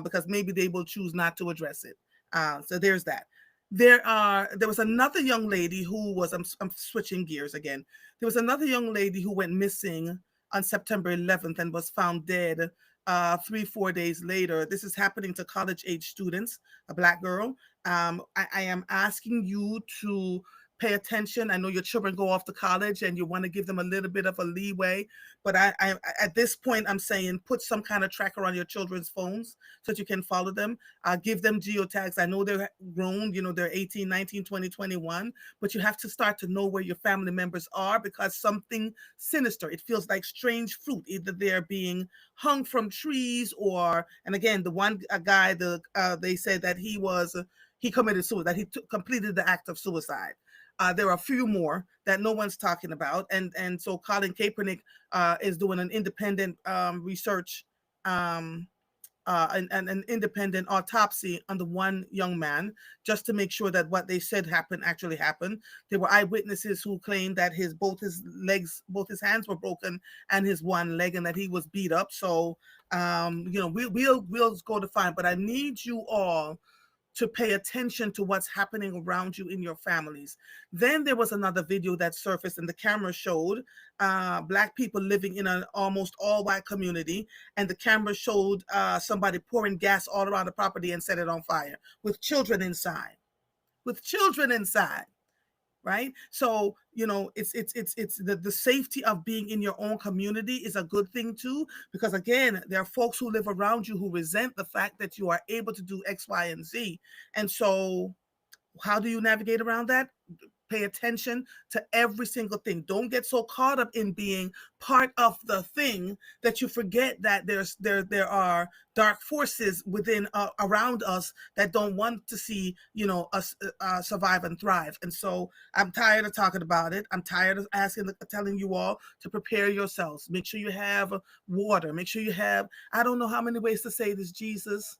because maybe they will choose not to address it. So there's that. There was another young lady who was, I'm switching gears again. There was another young lady who went missing on September 11th and was found dead 3-4 days later. This is happening to college age students, a Black girl. I am asking you to pay attention. I know your children go off to college and you want to give them a little bit of a leeway, but I at this point I'm saying put some kind of tracker on your children's phones so that you can follow them. Give them geotags. I know they're grown, they're 18, 19, 20, 21, but you have to start to know where your family members are, because something sinister, it feels like strange fruit. Either they're being hung from trees, or, and again, the one guy, they said that he committed suicide, that he completed the act of suicide. There are a few more that no one's talking about. And so Colin Kaepernick is doing an independent research, an independent autopsy on the one young man, just to make sure that what they said happened actually happened. There were eyewitnesses who claimed that both his hands were broken and his one leg, and that he was beat up. So, we'll go to find, but I need you all to pay attention to what's happening around you in your families. Then there was another video that surfaced, and the camera showed Black people living in an almost all white community, and the camera showed somebody pouring gas all around the property and set it on fire with children inside. Right? So, it's the safety of being in your own community is a good thing too, because again, there are folks who live around you who resent the fact that you are able to do X, Y, and Z. And so how do you navigate around that? Pay attention to every single thing. Don't get so caught up in being part of the thing that you forget that there are dark forces within around us that don't want to see us survive and thrive. And so I'm tired of talking about it. I'm tired of telling you all to prepare yourselves. Make sure you have water. Make sure you have, I don't know how many ways to say this, Jesus.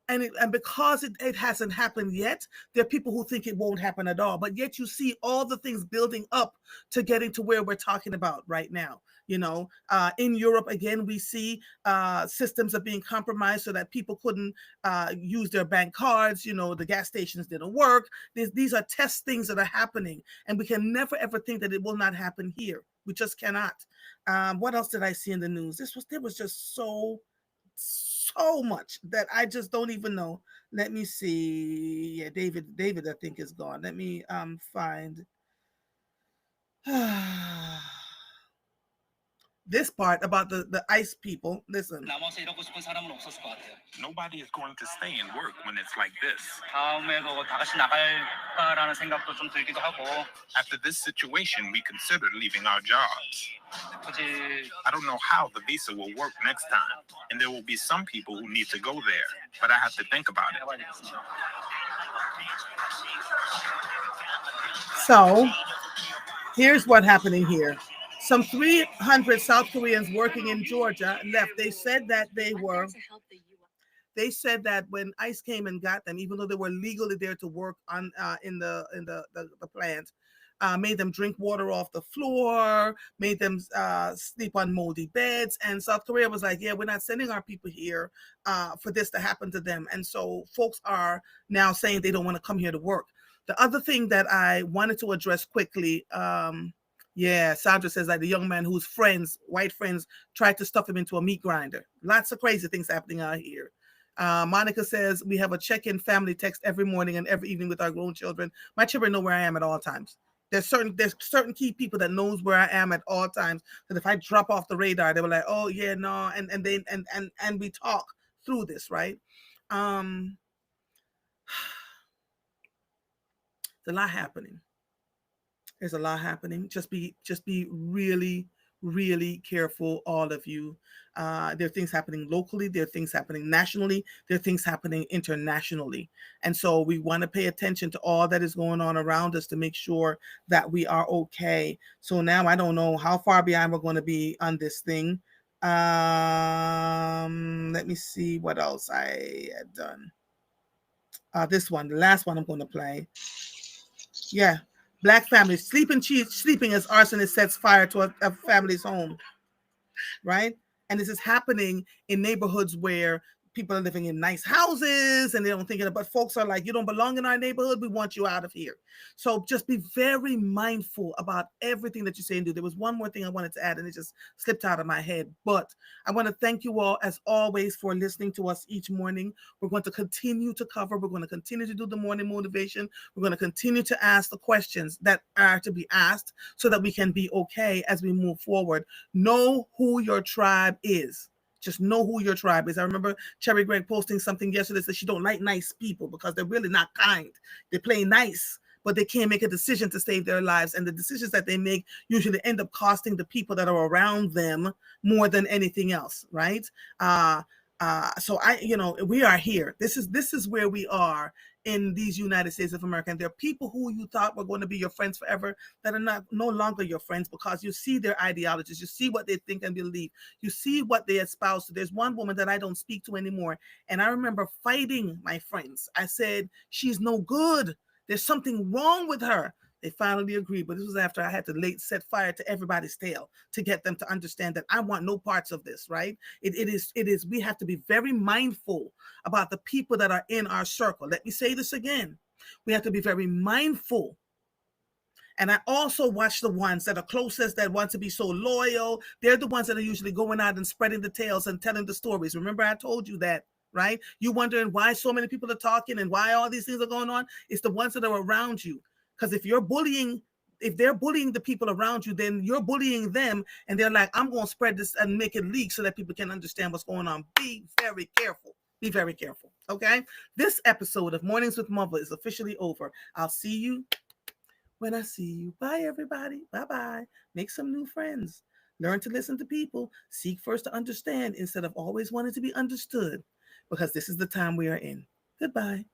And because it hasn't happened yet, there are people who think it won't happen at all. But yet you see all the things building up to getting to where we're talking about right now. In Europe, again, we see systems are being compromised so that people couldn't use their bank cards. The gas stations didn't work. These are test things that are happening. And we can never, ever think that it will not happen here. We just cannot. What else did I see in the news? There was just so much that I just don't even know. Let me see. Yeah, David I think is gone. Let me find this part about the ICE people. Listen. Nobody is going to stay and work when it's like this. After this situation, we considered leaving our jobs. I don't know how the visa will work next time, and there will be some people who need to go there, but I have to think about it. So, here's what's happening here. Some 300 South Koreans working in Georgia left. They said that when ICE came and got them, even though they were legally there to work on in the plant, made them drink water off the floor, made them sleep on moldy beds. And South Korea was like, yeah, we're not sending our people here for this to happen to them. And so folks are now saying they don't want to come here to work. The other thing that I wanted to address quickly, Sandra says that the young man whose white friends, tried to stuff him into a meat grinder. Lots of crazy things happening out here. Monica says we have a check-in family text every morning and every evening with our grown children. My children know where I am at all times. There's certain key people that knows where I am at all times. That if I drop off the radar, they were like, oh yeah, no, and we talk through this, right? There's a lot happening. There's a lot happening. Just be really, really careful, all of you. There are things happening locally. There are things happening nationally. There are things happening internationally. And so we want to pay attention to all that is going on around us to make sure that we are okay. So now I don't know how far behind we're going to be on this thing. Let me see what else I had done. This one, the last one I'm going to play. Yeah. Black families sleeping as arsonist sets fire to a family's home, right? And this is happening in neighborhoods where people are living in nice houses and they don't think it, but folks are like, you don't belong in our neighborhood. We want you out of here. So just be very mindful about everything that you say and do. There was one more thing I wanted to add and it just slipped out of my head, but I want to thank you all as always for listening to us each morning. We're going to continue to cover. We're going to continue to do the morning motivation. We're going to continue to ask the questions that are to be asked so that we can be okay as we move forward. Know who your tribe is. Just know who your tribe is. I remember Cherry Gregg posting something yesterday that she don't like nice people because they're really not kind. They play nice, but they can't make a decision to save their lives. And the decisions that they make usually end up costing the people that are around them more than anything else, right? So we are here. This is where we are in these United States of America. And there are people who you thought were going to be your friends forever that are no longer your friends because you see their ideologies, you see what they think and believe, you see what they espouse. There's one woman that I don't speak to anymore. And I remember fighting my friends. I said, she's no good. There's something wrong with her. They finally agreed, but this was after I had to set fire to everybody's tail to get them to understand that I want no parts of this, right? It is, we have to be very mindful about the people that are in our circle. Let me say this again. We have to be very mindful. And I also watch the ones that are closest, that want to be so loyal. They're the ones that are usually going out and spreading the tales and telling the stories. Remember, I told you that, right? You wondering why so many people are talking and why all these things are going on? It's the ones that are around you. Because if they're bullying the people around you, then you're bullying them. And they're like, I'm going to spread this and make it leak so that people can understand what's going on. Be very careful. Be very careful. Okay? This episode of Mornings with Mother is officially over. I'll see you when I see you. Bye, everybody. Bye-bye. Make some new friends. Learn to listen to people. Seek first to understand instead of always wanting to be understood, because this is the time we are in. Goodbye.